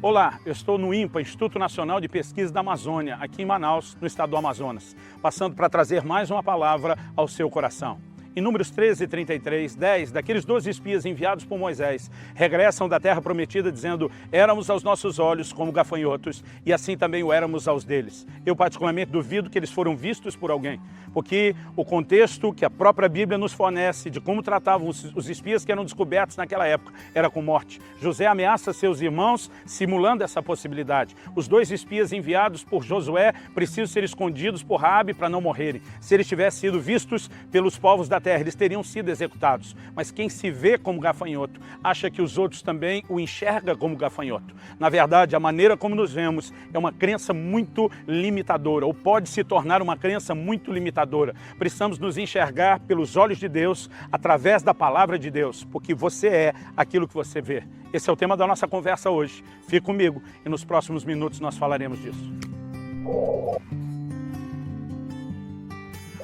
Olá, eu estou no INPA, Instituto Nacional de Pesquisa da Amazônia, aqui em Manaus, no estado do Amazonas, passando para trazer mais uma palavra ao seu coração. Em Números 13, 33, 10, daqueles 12 espias enviados por Moisés, regressam da terra prometida dizendo: éramos aos nossos olhos como gafanhotos, e assim também o éramos aos deles. Eu particularmente duvido que eles foram vistos por alguém, porque o contexto que a própria Bíblia nos fornece de como tratavam os espias que eram descobertos naquela época era com morte. José ameaça seus irmãos simulando essa possibilidade. Os 2 espias enviados por Josué precisam ser escondidos por Raabe para não morrerem. Se eles tivessem sido vistos pelos povos da terra, eles teriam sido executados. Mas quem se vê como gafanhoto acha que os outros também o enxergam como gafanhoto. Na verdade, a maneira como nos vemos é uma crença muito limitadora, ou pode se tornar uma crença muito limitadora. Precisamos nos enxergar pelos olhos de Deus, através da palavra de Deus, porque você é aquilo que você vê. Esse é o tema da nossa conversa hoje. Fique comigo e nos próximos minutos nós falaremos disso.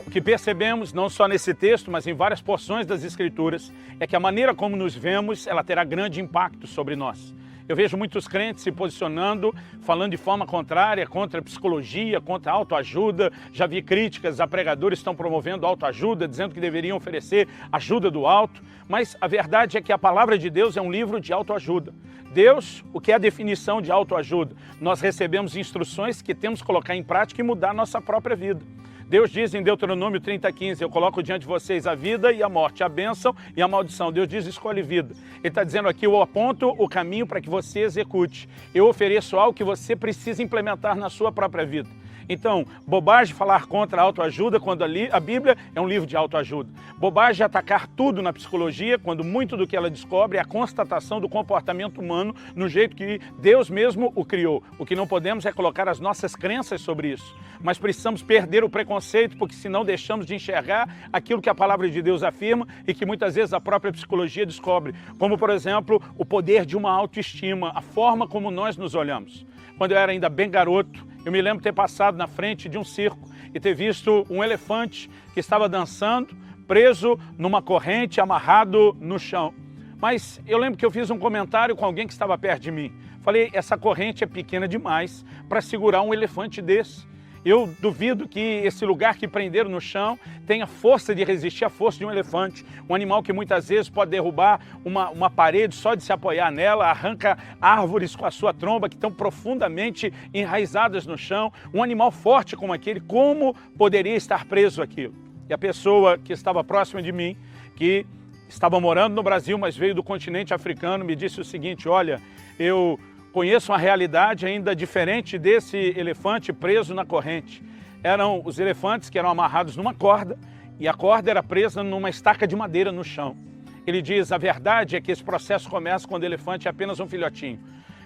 O que percebemos, não só nesse texto, mas em várias porções das Escrituras, é que a maneira como nos vemos, ela terá grande impacto sobre nós. Eu vejo muitos crentes se posicionando, falando de forma contrária, contra a psicologia, contra a autoajuda. Já vi críticas a pregadores que estão promovendo autoajuda, dizendo que deveriam oferecer ajuda do alto. Mas a verdade é que a palavra de Deus é um livro de autoajuda. Deus, o que é a definição de autoajuda? Nós recebemos instruções que temos que colocar em prática e mudar a nossa própria vida. Deus diz em Deuteronômio 30:15, eu coloco diante de vocês a vida e a morte, a bênção e a maldição. Deus diz, escolhe vida. Ele está dizendo aqui, eu aponto o caminho para que você execute. Eu ofereço algo que você precisa implementar na sua própria vida. Então, bobagem falar contra a autoajuda quando a Bíblia é um livro de autoajuda. Bobagem atacar tudo na psicologia quando muito do que ela descobre é a constatação do comportamento humano no jeito que Deus mesmo o criou. O que não podemos é colocar as nossas crenças sobre isso. Mas precisamos perder o preconceito, porque senão deixamos de enxergar aquilo que a palavra de Deus afirma e que muitas vezes a própria psicologia descobre. Como, por exemplo, o poder de uma autoestima, a forma como nós nos olhamos. Quando eu era ainda bem garoto, eu me lembro ter passado na frente de um circo e ter visto um elefante que estava dançando, preso numa corrente, amarrado no chão. Mas eu lembro que eu fiz um comentário com alguém que estava perto de mim. Falei, essa corrente é pequena demais para segurar um elefante desse. Eu duvido que esse lugar que prenderam no chão tenha força de resistir à força de um elefante. Um animal que muitas vezes pode derrubar uma parede só de se apoiar nela, arranca árvores com a sua tromba que estão profundamente enraizadas no chão. Um animal forte como aquele, como poderia estar preso aquilo? E a pessoa que estava próxima de mim, que estava morando no Brasil, mas veio do continente africano, me disse o seguinte, olha, eu conheço uma realidade ainda diferente desse elefante preso na corrente. Eram os elefantes que eram amarrados numa corda e a corda era presa numa estaca de madeira no chão. Ele diz, a verdade é que esse processo começa quando o elefante é apenas um filhotinho.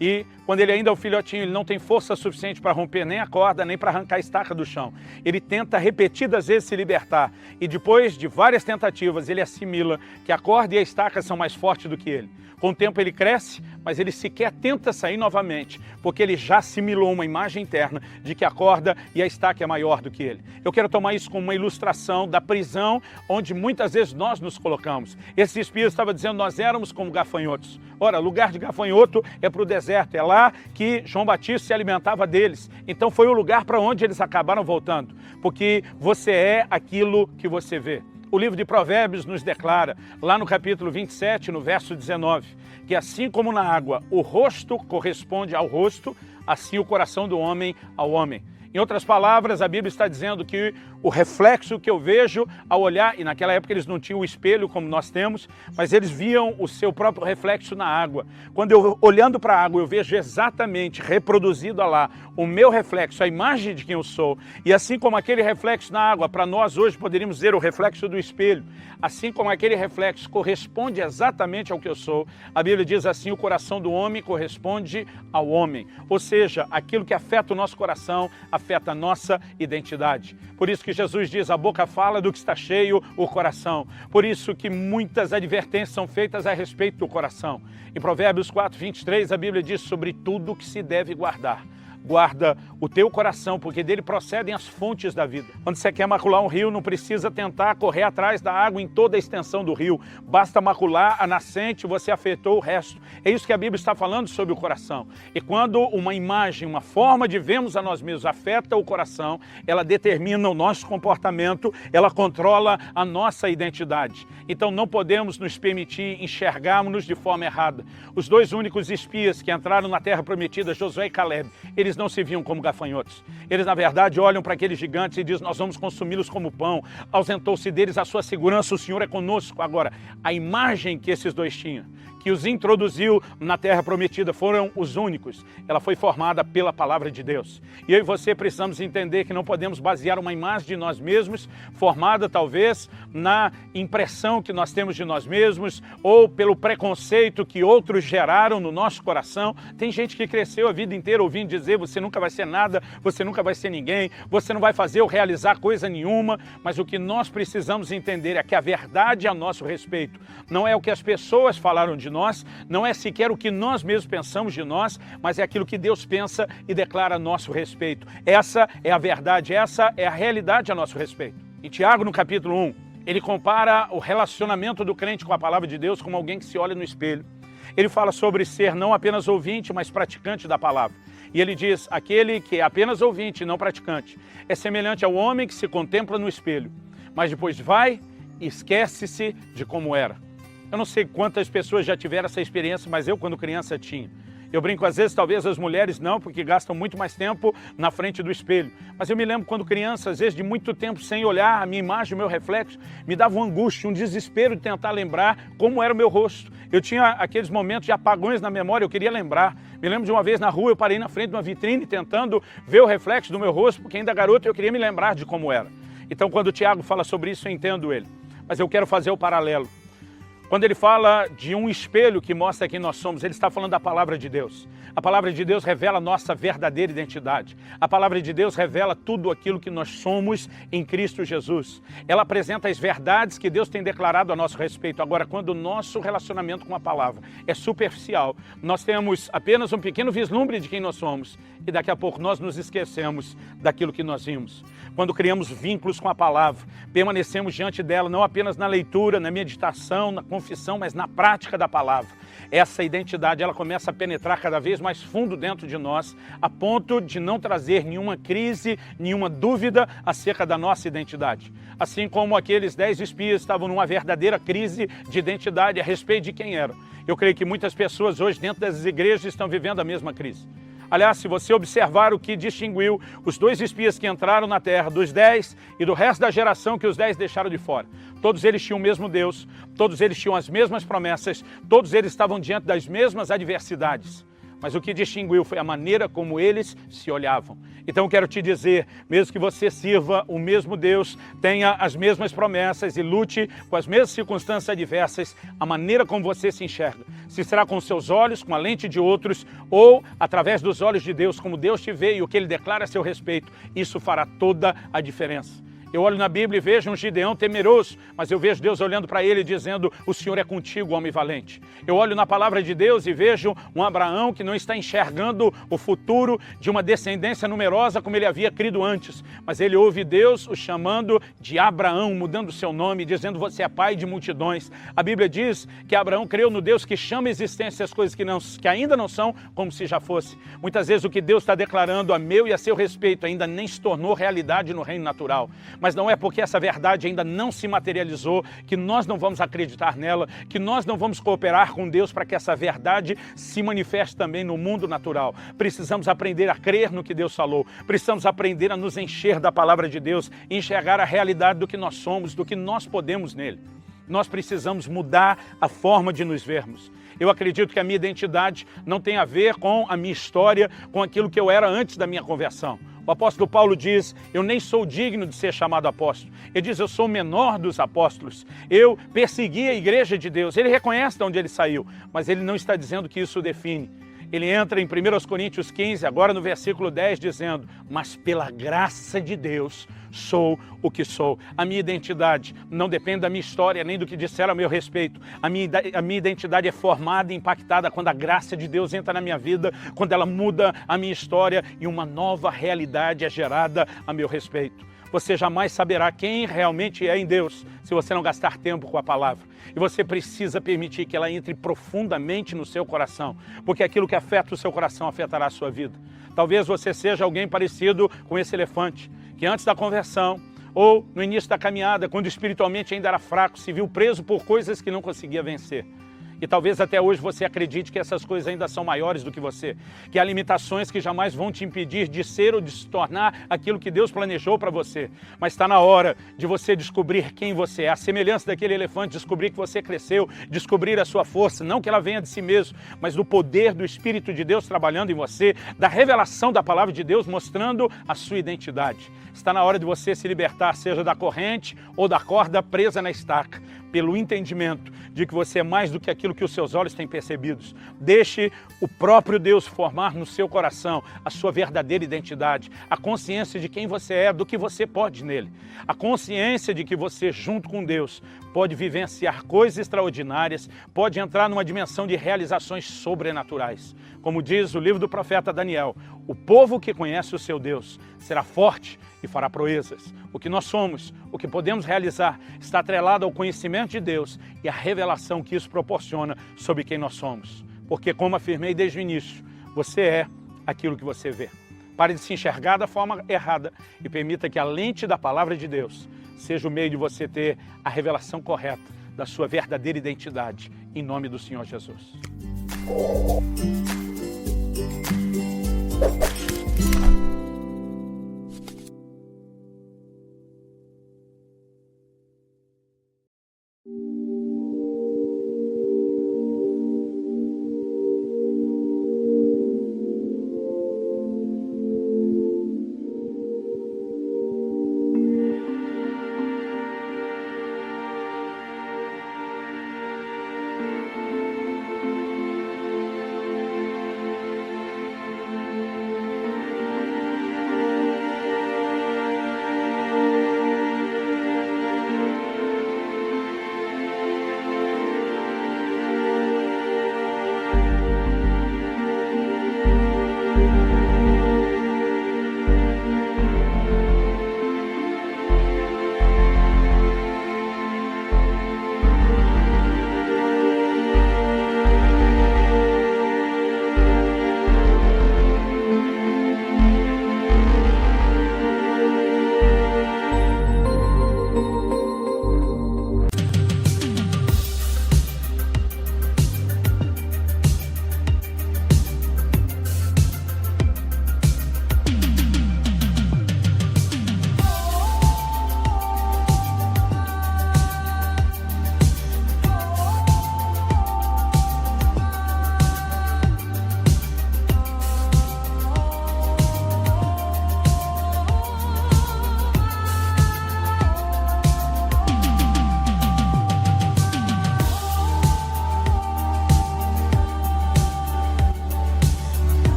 E quando ele ainda é um filhotinho, ele não tem força suficiente para romper nem a corda, nem para arrancar a estaca do chão. Ele tenta repetidas vezes se libertar. E depois de várias tentativas, ele assimila que a corda e a estaca são mais fortes do que ele. Com o tempo ele cresce, mas ele sequer tenta sair novamente, porque ele já assimilou uma imagem interna de que a corda e a estaca é maior do que ele. Eu quero tomar isso como uma ilustração da prisão onde muitas vezes nós nos colocamos. Esse espírito estava dizendo nós éramos como gafanhotos. Ora, lugar de gafanhoto é para o deserto, é lá que João Batista se alimentava deles. Então foi o lugar para onde eles acabaram voltando, porque você é aquilo que você vê. O livro de Provérbios nos declara, lá no capítulo 27, no verso 19, que assim como na água o rosto corresponde ao rosto, assim o coração do homem ao homem. Em outras palavras, a Bíblia está dizendo que o reflexo que eu vejo ao olhar, e naquela época eles não tinham o espelho como nós temos, mas eles viam o seu próprio reflexo na água. Quando eu, olhando para a água, eu vejo exatamente reproduzido lá o meu reflexo, a imagem de quem eu sou. E assim como aquele reflexo na água, para nós hoje poderíamos dizer o reflexo do espelho, assim como aquele reflexo corresponde exatamente ao que eu sou, a Bíblia diz assim, o coração do homem corresponde ao homem. Ou seja, aquilo que afeta o nosso coração, afeta a nossa identidade. Por isso que Jesus diz, a boca fala do que está cheio o coração. Por isso que muitas advertências são feitas a respeito do coração. Em Provérbios 4, 23, a Bíblia diz sobre tudo que se deve guardar. guarda o teu coração, porque dele procedem as fontes da vida. Quando você quer macular um rio, não precisa tentar correr atrás da água em toda a extensão do rio. Basta macular a nascente, você afetou o resto. É isso que a Bíblia está falando sobre o coração. E quando uma imagem, uma forma de vermos a nós mesmos afeta o coração, ela determina o nosso comportamento, ela controla a nossa identidade. Então não podemos nos permitir enxergarmos-nos de forma errada. Os dois únicos espias que entraram na terra prometida, Josué e Caleb, eles não se viam como gafanhotos. Eles, na verdade, olham para aqueles gigantes e dizem, nós vamos consumi-los como pão. Ausentou-se deles a sua segurança, o Senhor é conosco. Agora, a imagem que esses dois tinham, que os introduziu na terra prometida, foram os únicos. Ela foi formada pela palavra de Deus. E eu e você precisamos entender que não podemos basear uma imagem de nós mesmos, formada talvez na impressão que nós temos de nós mesmos, ou pelo preconceito que outros geraram no nosso coração. Tem gente que cresceu a vida inteira ouvindo dizer, você nunca vai ser nada, você nunca vai ser ninguém, você não vai fazer ou realizar coisa nenhuma, mas o que nós precisamos entender é que a verdade a nosso respeito não é o que as pessoas falaram de nós, não é sequer o que nós mesmos pensamos de nós, mas é aquilo que Deus pensa e declara a nosso respeito. Essa é a verdade, essa é a realidade a nosso respeito. Em Tiago, no capítulo 1, ele compara o relacionamento do crente com a palavra de Deus como alguém que se olha no espelho. Ele fala sobre ser não apenas ouvinte, mas praticante da palavra. E ele diz, aquele que é apenas ouvinte e não praticante, é semelhante ao homem que se contempla no espelho, mas depois vai e esquece-se de como era. Eu não sei quantas pessoas já tiveram essa experiência, mas eu, quando criança, tinha. Eu brinco, às vezes, talvez as mulheres não, porque gastam muito mais tempo na frente do espelho. Mas eu me lembro quando criança, às vezes, de muito tempo sem olhar a minha imagem, o meu reflexo, me dava uma angústia, um desespero de tentar lembrar como era o meu rosto. Eu tinha aqueles momentos de apagões na memória, eu queria lembrar. Me lembro de uma vez na rua, eu parei na frente de uma vitrine tentando ver o reflexo do meu rosto, porque ainda garoto eu queria me lembrar de como era. Então, quando o Tiago fala sobre isso, eu entendo ele. Mas eu quero fazer o paralelo. Quando ele fala de um espelho que mostra quem nós somos, ele está falando da palavra de Deus. A palavra de Deus revela a nossa verdadeira identidade. A palavra de Deus revela tudo aquilo que nós somos em Cristo Jesus. Ela apresenta as verdades que Deus tem declarado a nosso respeito. Agora, quando o nosso relacionamento com a palavra é superficial, nós temos apenas um pequeno vislumbre de quem nós somos e daqui a pouco nós nos esquecemos daquilo que nós vimos. Quando criamos vínculos com a palavra, permanecemos diante dela não apenas na leitura, na meditação, na confissão, mas na prática da palavra. Essa identidade, ela começa a penetrar cada vez mais fundo dentro de nós, a ponto de não trazer nenhuma crise, nenhuma dúvida acerca da nossa identidade. Assim como aqueles 10 espias estavam numa verdadeira crise de identidade a respeito de quem eram. Eu creio que muitas pessoas hoje dentro das igrejas estão vivendo a mesma crise. Aliás, se você observar o que distinguiu os 2 espias que entraram na terra, dos 10 e do resto da geração que os 10 deixaram de fora, todos eles tinham o mesmo Deus, todos eles tinham as mesmas promessas, todos eles estavam diante das mesmas adversidades. Mas o que distinguiu foi a maneira como eles se olhavam. Então eu quero te dizer, mesmo que você sirva o mesmo Deus, tenha as mesmas promessas e lute com as mesmas circunstâncias adversas, a maneira como você se enxerga, se será com os seus olhos, com a lente de outros, ou através dos olhos de Deus, como Deus te vê e o que Ele declara a seu respeito, isso fará toda a diferença. Eu olho na Bíblia e vejo um Gideão temeroso, mas eu vejo Deus olhando para ele dizendo, o Senhor é contigo, homem valente. Eu olho na palavra de Deus e vejo um Abraão que não está enxergando o futuro de uma descendência numerosa como ele havia crido antes, mas ele ouve Deus o chamando de Abraão, mudando o seu nome, dizendo, você é pai de multidões. A Bíblia diz que Abraão creu no Deus que chama a existência as coisas que ainda não são, como se já fosse. Muitas vezes o que Deus está declarando a meu e a seu respeito ainda nem se tornou realidade no reino natural. Mas não é porque essa verdade ainda não se materializou que nós não vamos acreditar nela, que nós não vamos cooperar com Deus para que essa verdade se manifeste também no mundo natural. Precisamos aprender a crer no que Deus falou, precisamos aprender a nos encher da palavra de Deus, enxergar a realidade do que nós somos, do que nós podemos nele. Nós precisamos mudar a forma de nos vermos. Eu acredito que a minha identidade não tem a ver com a minha história, com aquilo que eu era antes da minha conversão. O apóstolo Paulo diz, eu nem sou digno de ser chamado apóstolo. Ele diz, eu sou o menor dos apóstolos. Eu persegui a igreja de Deus. Ele reconhece de onde ele saiu, mas ele não está dizendo que isso o define. Ele entra em 1 Coríntios 15, agora no versículo 10, dizendo: mas pela graça de Deus sou o que sou. A minha identidade não depende da minha história, nem do que disseram a meu respeito. A minha identidade é formada e impactada quando a graça de Deus entra na minha vida, quando ela muda a minha história e uma nova realidade é gerada a meu respeito. Você jamais saberá quem realmente é em Deus se você não gastar tempo com a palavra. E você precisa permitir que ela entre profundamente no seu coração, porque aquilo que afeta o seu coração afetará a sua vida. Talvez você seja alguém parecido com esse elefante, que antes da conversão, ou no início da caminhada, quando espiritualmente ainda era fraco, se viu preso por coisas que não conseguia vencer. E talvez até hoje você acredite que essas coisas ainda são maiores do que você, que há limitações que jamais vão te impedir de ser ou de se tornar aquilo que Deus planejou para você. Mas está na hora de você descobrir quem você é, a semelhança daquele elefante, descobrir que você cresceu, descobrir a sua força, não que ela venha de si mesmo, mas do poder do Espírito de Deus trabalhando em você, da revelação da palavra de Deus mostrando a sua identidade. Está na hora de você se libertar, seja da corrente ou da corda presa na estaca, pelo entendimento de que você é mais do que aquilo que os seus olhos têm percebidos. Deixe o próprio Deus formar no seu coração a sua verdadeira identidade, a consciência de quem você é, do que você pode nele, a consciência de que você, junto com Deus, pode vivenciar coisas extraordinárias, pode entrar numa dimensão de realizações sobrenaturais. Como diz o livro do profeta Daniel, o povo que conhece o seu Deus será forte e fará proezas. O que nós somos, o que podemos realizar, está atrelado ao conhecimento de Deus e à revelação que isso proporciona sobre quem nós somos. Porque, como afirmei desde o início, você é aquilo que você vê. Pare de se enxergar da forma errada e permita que a lente da palavra de Deus seja o meio de você ter a revelação correta da sua verdadeira identidade, em nome do Senhor Jesus.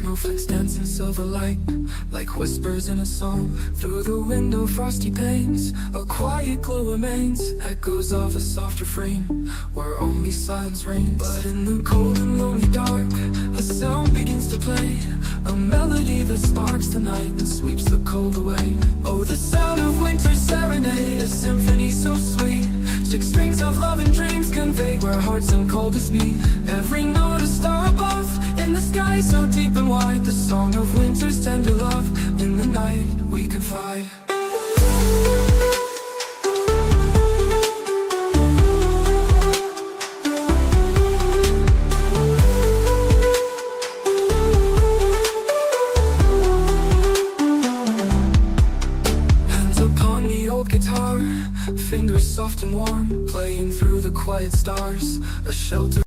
snowflakes dance in silver light, like whispers in a song. Through the window, frosty panes, a quiet glow remains, echoes of a soft refrain, where only silence reigns. But in the cold and lonely dark, a sound begins to play, a melody that sparks the night and sweeps the cold away. Oh, the sound of winter's serenade, a symphony so sweet, 6 strings of love and dreams convey where hearts and coldest meet. Every note a star above, in the sky so deep and wide, the song of winter's tender love. In the night we confide. Guitar, fingers soft and warm, playing through the quiet stars, a shelter